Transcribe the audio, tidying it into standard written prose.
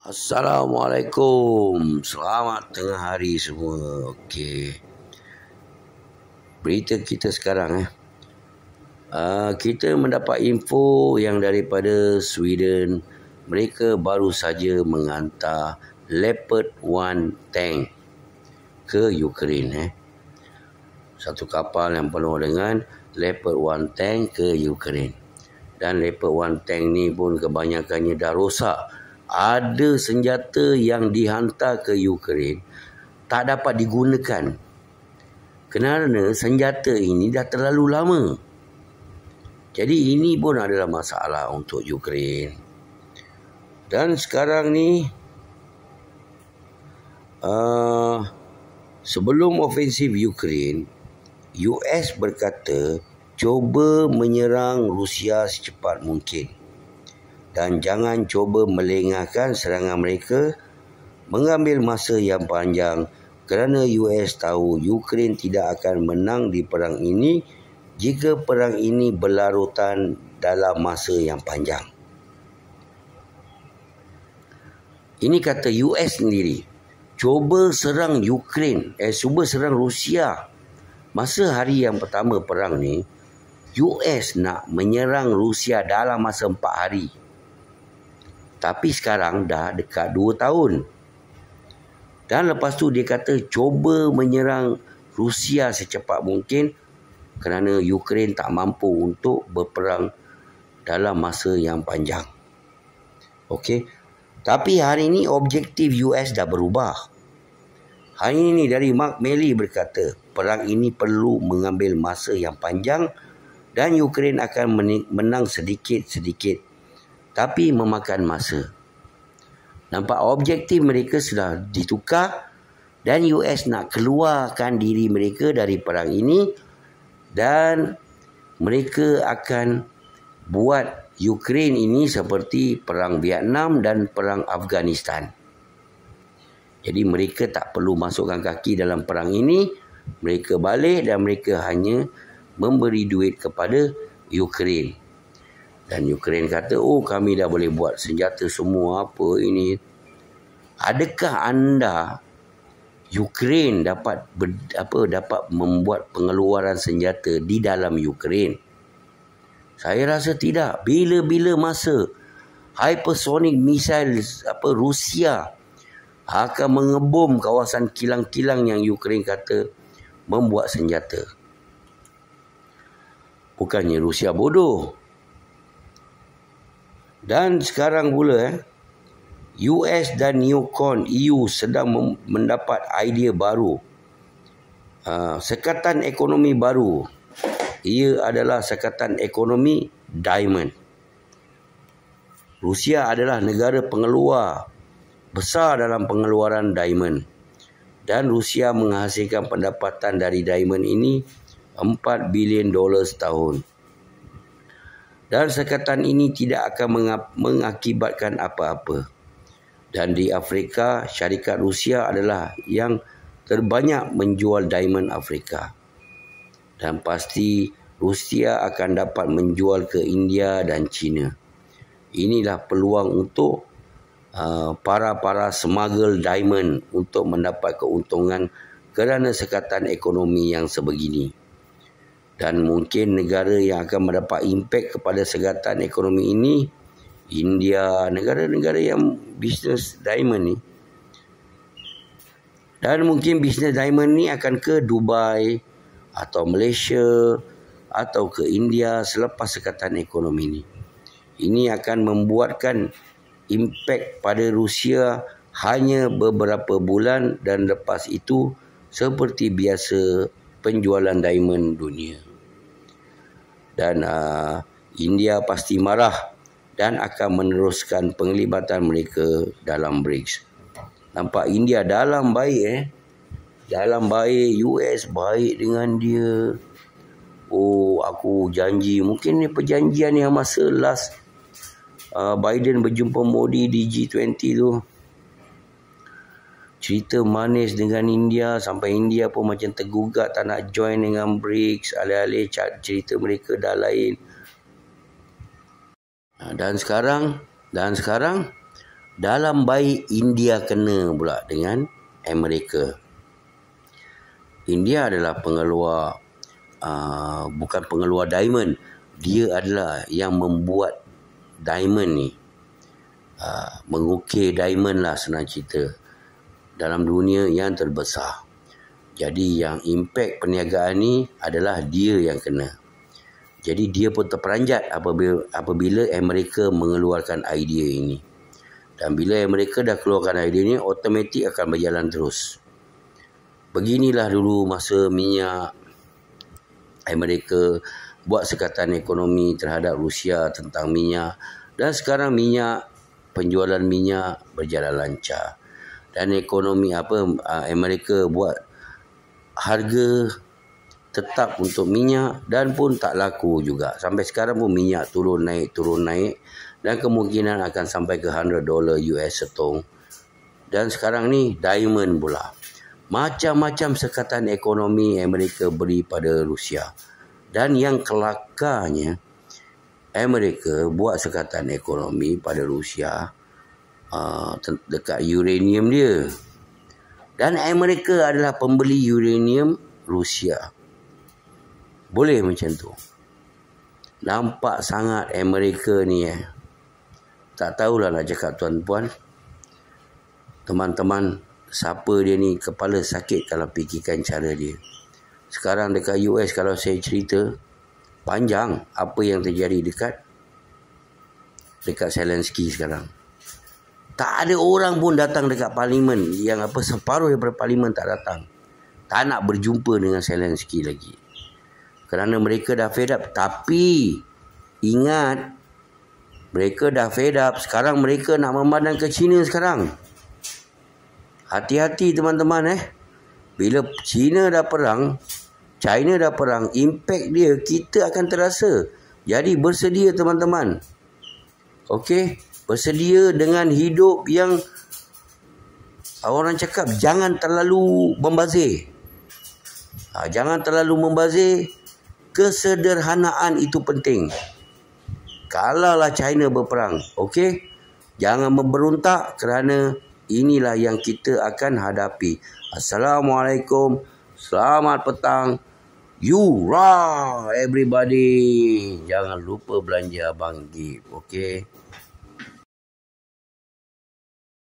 Assalamualaikum. Selamat tengah hari semua. Okey. Berita kita sekarang kita mendapat info yang daripada Sweden, mereka baru saja menghantar Leopard 1 tank ke Ukraine. Satu kapal yang penuh dengan Leopard 1 tank ke Ukraine. Dan Leopard 1 tank ni pun kebanyakannya dah rosak. Ada senjata yang dihantar ke Ukraine tak dapat digunakan kerana senjata ini dah terlalu lama. Jadi ini pun adalah masalah untuk Ukraine. Dan sekarang ni sebelum ofensif Ukraine, US berkata cuba menyerang Rusia secepat mungkin. Dan jangan cuba melengahkan serangan mereka, mengambil masa yang panjang kerana US tahu Ukraine tidak akan menang di perang ini jika perang ini berlarutan dalam masa yang panjang. Ini kata US sendiri. Cuba serang Ukraine, cuba serang Rusia. Masa hari yang pertama perang ni, US nak menyerang Rusia dalam masa 4 hari. Tapi sekarang dah dekat 2 tahun. Dan lepas tu dia kata cuba menyerang Rusia secepat mungkin kerana Ukraine tak mampu untuk berperang dalam masa yang panjang. Okey. Tapi hari ini objektif US dah berubah. Hari ini dari Mark Milley berkata perang ini perlu mengambil masa yang panjang dan Ukraine akan menang sedikit-sedikit. Tapi memakan masa. Nampak objektif mereka sudah ditukar dan US nak keluarkan diri mereka dari perang ini dan mereka akan buat Ukraine ini seperti perang Vietnam dan perang Afghanistan. Jadi mereka tak perlu masukkan kaki dalam perang ini, mereka balik dan mereka hanya memberi duit kepada Ukraine. Dan Ukraine kata, kami dah boleh buat senjata semua apa ini. Adakah anda Ukraine dapat membuat pengeluaran senjata di dalam Ukraine? Saya rasa tidak. Bila-bila masa hypersonic missiles Rusia akan mengebom kawasan kilang-kilang yang Ukraine kata membuat senjata. Bukannya Rusia bodoh. Dan sekarang pula US dan neocon EU sedang mendapat idea baru. Sekatan ekonomi baru. Ia adalah sekatan ekonomi diamond. Rusia adalah negara pengeluar besar dalam pengeluaran diamond. Dan Rusia menghasilkan pendapatan dari diamond ini $4 bilion setahun. Dan sekatan ini tidak akan mengakibatkan apa-apa. Dan di Afrika, syarikat Rusia adalah yang terbanyak menjual diamond Afrika. Dan pasti Rusia akan dapat menjual ke India dan China. Inilah peluang untuk para smuggle diamond untuk mendapat keuntungan kerana sekatan ekonomi yang sebegini. Dan mungkin negara yang akan mendapat impak kepada sekatan ekonomi ini, India, negara-negara yang bisnes diamond ni. Dan mungkin bisnes diamond ni akan ke Dubai atau Malaysia atau ke India selepas sekatan ekonomi ni. Ini akan membuatkan impak pada Rusia hanya beberapa bulan dan lepas itu seperti biasa penjualan diamond dunia. Dan India pasti marah dan akan meneruskan penglibatan mereka dalam BRICS. Nampak India dalam baik dalam baik, US baik dengan dia. Aku janji, mungkin ni perjanjian yang masa last Biden berjumpa Modi di G20 tu. Cerita manis dengan India sampai India pun macam tergugat tak nak join dengan BRICS. Alih-alih cerita mereka dah lain. Dan sekarang Dalam baik India kena pula dengan Amerika. India adalah pengeluar bukan pengeluar diamond. Dia adalah yang membuat diamond ni. Mengukir diamond lah senang cerita. Dalam dunia yang terbesar. Jadi yang impak perniagaan ni adalah dia yang kena. Jadi dia pun terperanjat apabila Amerika mengeluarkan idea ini. Dan bila Amerika dah keluarkan idea ini, automatik akan berjalan terus. Beginilah dulu masa minyak, Amerika buat sekatan ekonomi terhadap Rusia tentang minyak. Dan sekarang penjualan minyak berjalan lancar. Dan ekonomi Amerika buat harga tetap untuk minyak dan pun tak laku juga. Sampai sekarang pun minyak turun naik dan kemungkinan akan sampai ke $100 US setong. Dan sekarang ni diamond pula. Macam-macam sekatan ekonomi Amerika beri pada Rusia. Dan yang kelakarnya, Amerika buat sekatan ekonomi pada Rusia dekat uranium dia. Dan Amerika adalah pembeli uranium Rusia. Boleh macam tu. Nampak sangat Amerika ni Tak tahulah nak cakap tuan-puan. Teman-teman, siapa dia ni kepala sakit kalau fikirkan cara dia. Sekarang dekat US kalau saya cerita panjang apa yang terjadi dekat Zelensky sekarang. Tak ada orang pun datang dekat parlimen. Separuh daripada parlimen tak datang. Tak nak berjumpa dengan Zelensky lagi. Kerana mereka dah fed up. Tapi ingat, mereka dah fed up. Sekarang mereka nak memandang ke China sekarang. Hati-hati teman-teman Bila China dah perang, impak dia kita akan terasa. Jadi bersedia teman-teman. Okey, bersedia dengan hidup yang orang cakap jangan terlalu membazir. Jangan terlalu membazir. Kesederhanaan itu penting. Kalaulah China berperang, okey, jangan memberontak kerana inilah yang kita akan hadapi. Assalamualaikum. Selamat petang. Yura everybody. Jangan lupa belanja Abang Gift, okey.